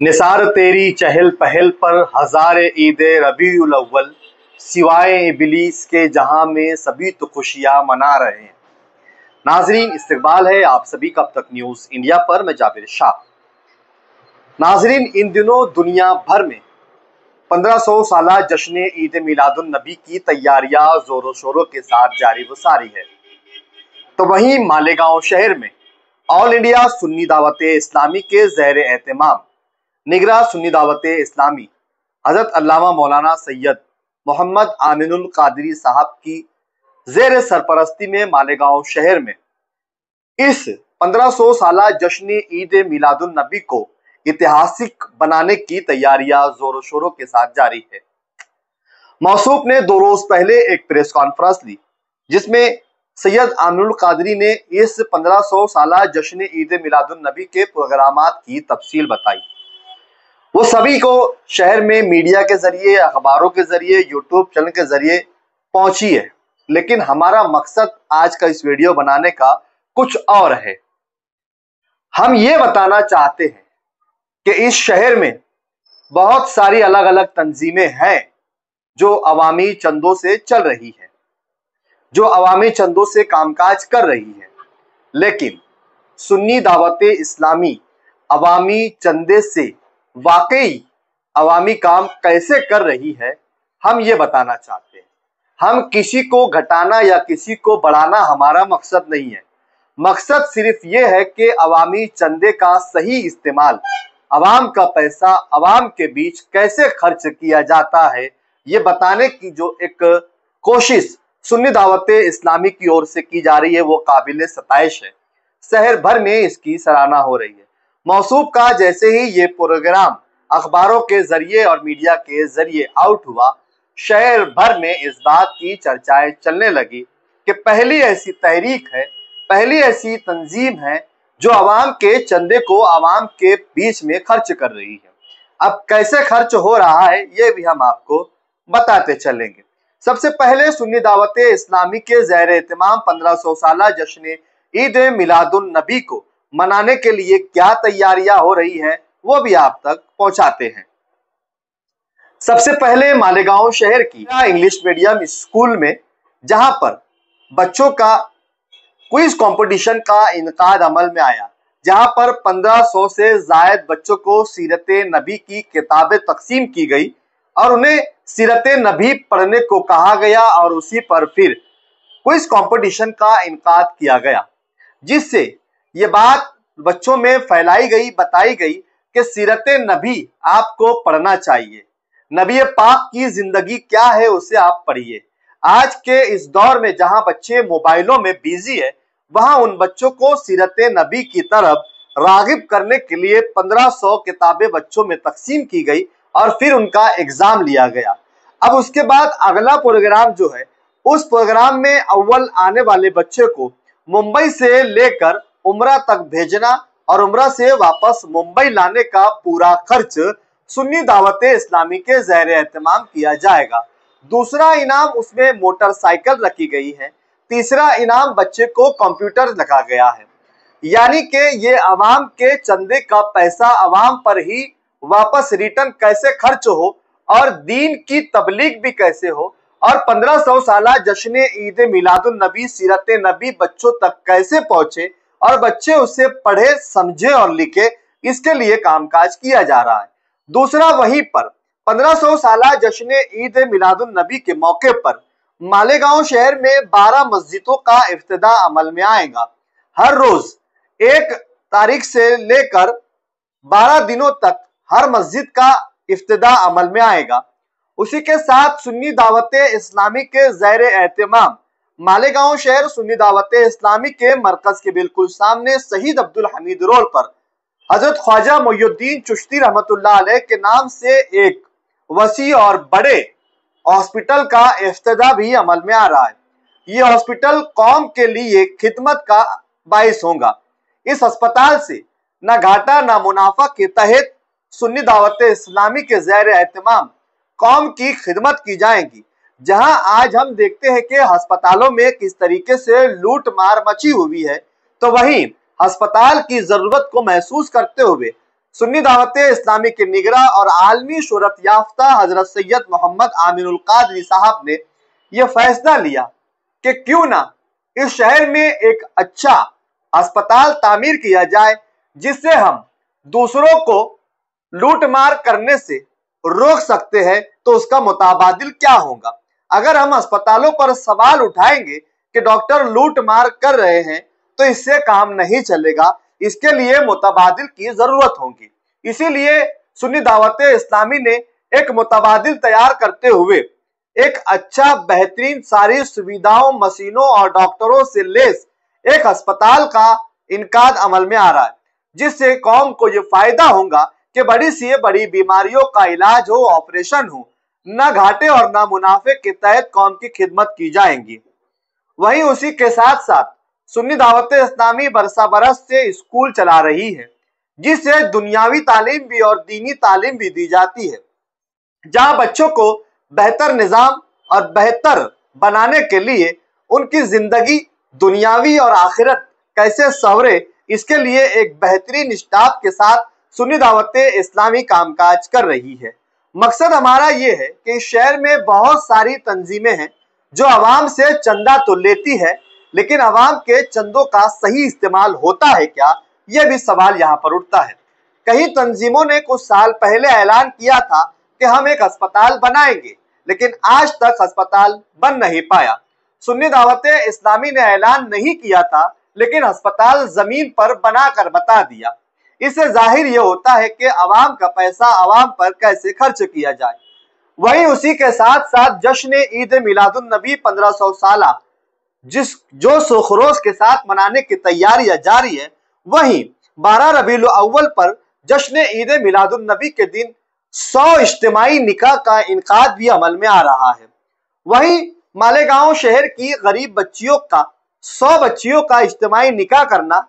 निसार तेरी चहल पहल पर हज़ार ईद रबीउल अव्वल, सिवाए इबलीस के जहां में सभी तो खुशियां मना रहे हैं। नाजरीन, इस्तकबाल है आप सभी का अब तक न्यूज़ इंडिया पर। मैं जाबिर शाह। नाजरीन, इन दिनों दुनिया भर में 1500 साला जश्न ईद मिलादुन नबी की तैयारियां जोरों शोरों के साथ जारी व सारी है। तो वहीं मालेगांव शहर में ऑल इंडिया सुन्नी दावत इस्लामी के ज़ेर एहतमाम निगरां सुन्नी दावत इस्लामी हज़रत अल्लामा मौलाना सैयद मोहम्मद आमिनुल कादरी साहब की ज़ेर सरपरस्ती में मालेगांव शहर में इस 1500 साला जश्न ईद मिलादुन नबी को ऐतिहासिक बनाने की तैयारियां जोरों शोरों के साथ जारी है। मौसूफ ने 2 रोज पहले एक प्रेस कॉन्फ्रेंस ली, जिसमें सैयद आमिनुल कादरी ने इस 1500 साला जश्न ईद मिलादुन नबी के प्रोग्रामात की तफसील बताई। वो सभी को शहर में मीडिया के जरिए, अखबारों के जरिए, यूट्यूब चैनल के जरिए पहुंची है, लेकिन हमारा मकसद आज का इस वीडियो बनाने का कुछ और है। हम ये बताना चाहते हैं कि इस शहर में बहुत सारी अलग अलग तंजीमें हैं जो अवामी चंदों से चल रही है, जो अवामी चंदों से कामकाज कर रही है, लेकिन सुन्नी दावत इस्लामी अवामी चंदे से वाकई अवामी काम कैसे कर रही है, हम ये बताना चाहते हैं। हम किसी को घटाना या किसी को बढ़ाना हमारा मकसद नहीं है। मकसद सिर्फ ये है कि अवामी चंदे का सही इस्तेमाल, अवाम का पैसा अवाम के बीच कैसे खर्च किया जाता है, ये बताने की जो एक कोशिश सुन्नी दावत इस्लामी की ओर से की जा रही है, वो काबिल सताइश है। शहर भर में इसकी सराहना हो रही है। मौसूफ का जैसे ही ये प्रोग्राम अखबारों के जरिए और मीडिया के जरिए आउट हुआ, शहर भर में इस बात की चर्चाएं चलने लगी कि पहली ऐसी तहरीक है, पहली ऐसी तंजीम है जो अवाम के चंदे को अवाम के बीच में खर्च कर रही है। अब कैसे खर्च हो रहा है ये भी हम आपको बताते चलेंगे। सबसे पहले सुन्नी दावत इस्लामी के ज़ेर एहतमाम 1500 साला जश्न ईद मिलादुन नबी को मनाने के लिए क्या तैयारियां हो रही है वो भी आप तक पहुंचाते हैं। सबसे पहले मालेगांव शहर की इंग्लिश मीडियम स्कूल में, जहां पर बच्चों का क्विज कंपटीशन का इनकाद अमल में आया, जहां पर 1500 से जायद बच्चों को सीरत नबी की किताबें तकसीम की गई और उन्हें सीरत नबी पढ़ने को कहा गया और उसी पर फिर क्विज कंपटीशन का इनकाद किया गया, जिससे ये बात बच्चों में फैलाई गई, बताई गई कि सीरत नबी आपको पढ़ना चाहिए। नबी पाक की जिंदगी क्या है उसे आप पढ़िए। आज के इस दौर में जहां बच्चे मोबाइलों में बिजी है, वहां उन बच्चों को सीरत नबी की तरफ रागिब करने के लिए 1500 किताबें बच्चों में तकसीम की गई और फिर उनका एग्जाम लिया गया। अब उसके बाद अगला प्रोग्राम जो है, उस प्रोग्राम में अव्वल आने वाले बच्चे को मुंबई से लेकर उम्रा तक भेजना और उम्रा से वापस मुंबई लाने का पूरा खर्च सुन्नी दावत इस्लामी के ज़ेर एहतमाम किया जाएगा। दूसरा इनाम उसमें मोटरसाइकिल रखी गई है। तीसरा इनाम बच्चे को कंप्यूटर रखा गया है। यानी कि ये अवाम के चंदे का पैसा अवाम पर ही वापस रिटर्न कैसे खर्च हो और दीन की तबलीग भी कैसे हो और 1500 साला जश्न ईद मिलादुन नबी सीरत नबी बच्चों तक कैसे पहुंचे और बच्चे उसे पढ़े, समझे और लिखे, इसके लिए कामकाज किया जा रहा है। दूसरा, वहीं पर 1500 साला जश्न ईद मिलादुन नबी के मौके पर मालेगांव शहर में 12 मस्जिदों का इफ्तिदा अमल में आएगा। हर रोज 1 तारीख से लेकर 12 दिनों तक हर मस्जिद का इफ्तिदा अमल में आएगा। उसी के साथ सुन्नी दावत इस्लामी के ज़ेर एहतमाम मालेगांव शहर सुन्नी दावत इस्लामी के मरकज के बिल्कुल सामने शहीद अब्दुल हमीद रोड पर हजरत ख्वाजा मोइनुद्दीन चिश्ती रहमतुल्लाह अलैह के नाम से एक वसी और बड़े हॉस्पिटल का इफ्तिदा भी अमल में आ रहा है। ये हॉस्पिटल कौम के लिए खिदमत का बाइस होगा। इस अस्पताल से न घाटा न मुनाफा के तहत सुन्नी दावत इस्लामी के ज़ेर एहतमाम कौम की खिदमत की जाएगी। जहां आज हम देखते हैं कि अस्पतालों में किस तरीके से लूट मार मची हुई है, तो वहीं अस्पताल की जरूरत को महसूस करते हुए सुन्नी दावत इस्लामी के निगरां और आलमी शोहरत याफ्ता हजरत सैयद मोहम्मद आमिनुल कादरी साहब ने यह फैसला लिया कि क्यों ना इस शहर में एक अच्छा अस्पताल तामीर किया जाए, जिससे हम दूसरों को लूटमार करने से रोक सकते हैं। तो उसका मुताबादिल क्या होगा? अगर हम अस्पतालों पर सवाल उठाएंगे कि डॉक्टर लूट मार कर रहे हैं, तो इससे काम नहीं चलेगा। इसके लिए मुतबादिल की जरूरत होगी। इसीलिए सुन्नी दावत इस्लामी ने एक मुतबादिल तैयार करते हुए एक अच्छा, बेहतरीन, सारी सुविधाओं, मशीनों और डॉक्टरों से लेस एक अस्पताल का इनकाद अमल में आ रहा है, जिससे कौम को ये फायदा होगा कि बड़ी से बड़ी बीमारियों का इलाज हो, ऑपरेशन हो, न घाटे और न मुनाफे के तहत कौम की खिदमत की जाएंगी। वहीं उसी के साथ साथ सुन्नी दावत इस्लामी बरसा बरस से स्कूल चला रही है, जिससे दुनियावी तालीम भी और दीनी तालीम भी दी जाती है, जहां बच्चों को बेहतर निजाम और बेहतर बनाने के लिए उनकी जिंदगी दुनियावी और आखिरत कैसे संवरे, इसके लिए एक बेहतरीन स्टाफ के साथ सुन्नी दावत इस्लामी कामकाज कर रही है। मकसद हमारा ये है कि इस शहर में बहुत सारी तंजीमें हैं जो आवाम से चंदा तो लेती है, लेकिन आवाम के चंदों का सही इस्तेमाल होता है क्या, यह भी सवाल यहाँ पर उठता है। कई तंजीमों ने कुछ साल पहले ऐलान किया था कि हम एक अस्पताल बनाएंगे, लेकिन आज तक अस्पताल बन नहीं पाया। सुन्नी दावत इस्लामी ने ऐलान नहीं किया था, लेकिन अस्पताल जमीन पर बनाकर बता दिया। इससे जाहिर यह होता है कि आवाम का पैसा आवाम पर कैसे खर्च किया जाए। वहीं उसी के साथ साथ जश्न ईद मिलादुन नबी 1500 साला जो सुखरोज के साथ मनाने की तैयारियां जारी है, वहीं 12 रबीउल अव्वल पर जश्न ईद मिलादुन नबी के दिन 100 इज्तिमाई निकाह का इनकाद भी अमल में आ रहा है। वहीं मालेगांव शहर की गरीब बच्चियों का 100 बच्चियों का इज्तिमाई निकाह करना,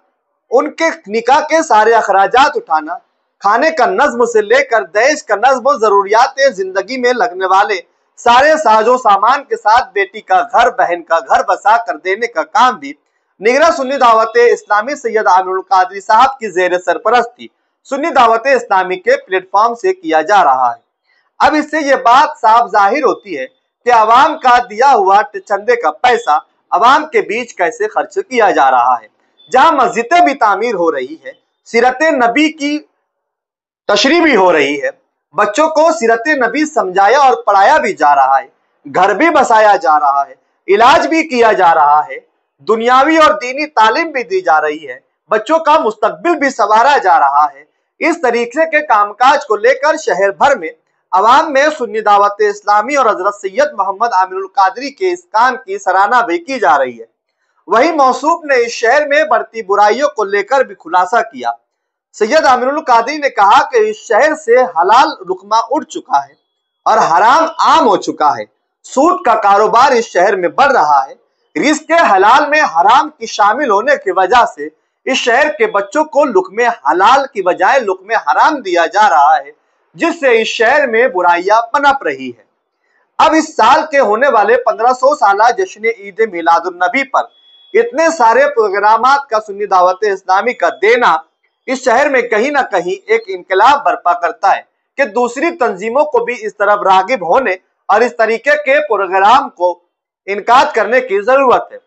उनके निकाह के सारे अखराजात उठाना, खाने का नज्म से लेकर दहेज का नज्म, जरूरियात जिंदगी में लगने वाले सारे साजो सामान के साथ बेटी का घर, बहन का घर बसा कर देने का काम भी निगरां सुन्नी दावत इस्लामी सैयद आमिनुल कादरी साहब की जेर सरपरस्ती सुन्नी दावत इस्लामी के प्लेटफॉर्म से किया जा रहा है। अब इससे ये बात साफ जाहिर होती है कि आवाम का दिया हुआ चंदे का पैसा आवाम के बीच कैसे खर्च किया जा रहा है। जहां मस्जिदें भी तामीर हो रही है, सीरत नबी की तशरीह भी हो रही है, बच्चों को सीरत नबी समझाया और पढ़ाया भी जा रहा है, घर भी बसाया जा रहा है, इलाज भी किया जा रहा है, दुनियावी और दीनी तालीम भी दी जा रही है, बच्चों का मुस्तकबिल भी संवारा जा रहा है। इस तरीके के कामकाज को लेकर शहर भर में अवाम में सुन्नी दावत इस्लामी और हजरत सैयद मोहम्मद आमिनुल कादरी के इस काम की सराहना भी की जा रही है। वहीं मौसूफ ने इस शहर में बढ़ती बुराइयों को लेकर भी खुलासा किया। सैयद आमिनुल कादरी ने कहा कि इस शहर से हलाल रुकमा उठ चुका है और हराम आम हो चुका है। सूद का कारोबार इस शहर में बढ़ रहा है। रिस्क हलाल में हराम की शामिल होने की वजह से इस शहर के बच्चों को लुक्मे हलाल की बजाय लुक्मे हराम दिया जा रहा है, जिससे इस शहर में बुराइयां पनप रही है। अब इस साल के होने वाले 1500 साला जश्न ईद मिलादुन नबी पर इतने सारे प्रोग्रामात का सुन्नी दावत इस्लामी का देना इस शहर में कहीं ना कहीं एक इनकलाब बर्पा करता है कि दूसरी तंजीमों को भी इस तरफ रागिब होने और इस तरीके के प्रोग्राम को इनकाद करने की जरूरत है।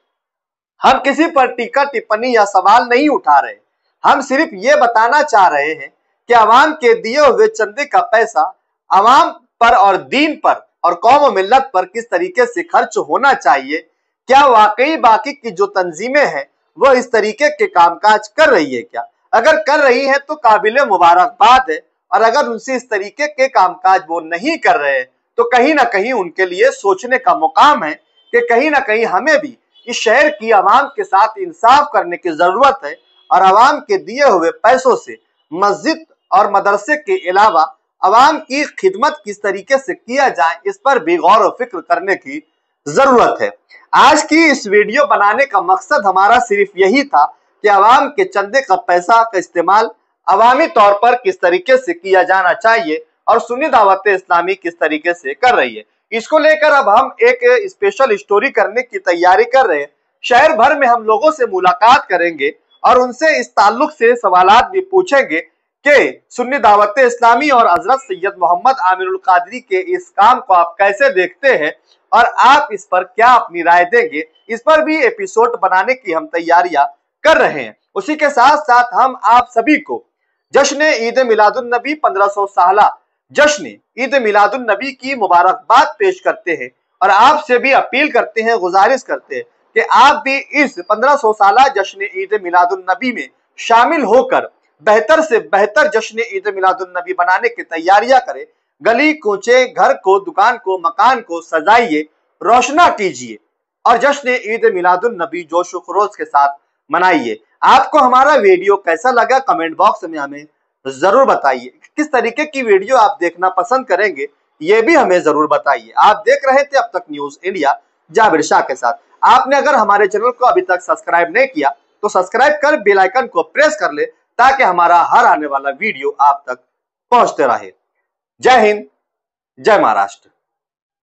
हम किसी पर टीका टिप्पणी या सवाल नहीं उठा रहे, हम सिर्फ ये बताना चाह रहे हैं कि अवाम के दिए हुए चंदे का पैसा अवाम पर और दीन पर और कौम और मिल्लत पर किस तरीके से खर्च होना चाहिए। क्या वाकई बाकी की जो तंजीमें हैं वो इस तरीके के कामकाज कर रही है क्या? अगर कर रही है तो काबिले मुबारकबाद है, और अगर उनसे इस तरीके के कामकाज वो नहीं कर रहे हैं तो कहीं ना कहीं उनके लिए सोचने का मुकाम है कि कहीं ना कहीं हमें भी इस शहर की आवाम के साथ इंसाफ करने की जरूरत है और आवाम के दिए हुए पैसों से मस्जिद और मदरसे के अलावा आवाम की खिदमत किस तरीके से किया जाए, इस पर भी गौर और फिक्र करने की जरूरत है। आज की इस वीडियो बनाने का मकसद हमारा सिर्फ यही था कि आवाम के चंदे का पैसा का इस्तेमाल अवामी तौर पर किस तरीके से किया जाना चाहिए और सुन्नी दावत इस्लामी किस तरीके से कर रही है। इसको लेकर अब हम एक स्पेशल स्टोरी करने की तैयारी कर रहे हैं। शहर भर में हम लोगों से मुलाकात करेंगे और उनसे इस ताल्लुक से सवालात भी पूछेंगे कि सुन्नी दावत इस्लामी और हजरत सैयद मोहम्मद आमिरुल कादरी के इस काम को आप कैसे देखते हैं और आप इस पर क्या अपनी राय देंगे, इस पर भी एपिसोड बनाने की हम तैयारियां कर रहे हैं। उसी के साथ साथ हम आप सभी को जश्न ईद मिलादुन नबी 1500 साला जश्न ईद मिलादुन नबी की मुबारकबाद पेश करते हैं और आपसे भी अपील करते हैं, गुजारिश करते हैं कि आप भी इस 1500 साला जश्न ईद मिलादुन नबी में शामिल होकर बेहतर से बेहतर जश्न ईद मिलादुन नबी बनाने की तैयारियां करें। गली कूचे, घर को, दुकान को, मकान को सजाइए, रोशना कीजिए और जश्न ईद मिलादुन नबी जोश व खरोश के साथ मनाइए। आपको हमारा वीडियो कैसा लगा कमेंट बॉक्स में हमें जरूर बताइए। किस तरीके की वीडियो आप देखना पसंद करेंगे ये भी हमें जरूर बताइए। आप देख रहे थे अब तक न्यूज इंडिया जाबिर शाह के साथ। आपने अगर हमारे चैनल को अभी तक सब्सक्राइब नहीं किया तो सब्सक्राइब कर बेल आइकन को प्रेस कर ले ताकि हमारा हर आने वाला वीडियो आप तक पहुंचते रहे। जय हिंद, जय महाराष्ट्र।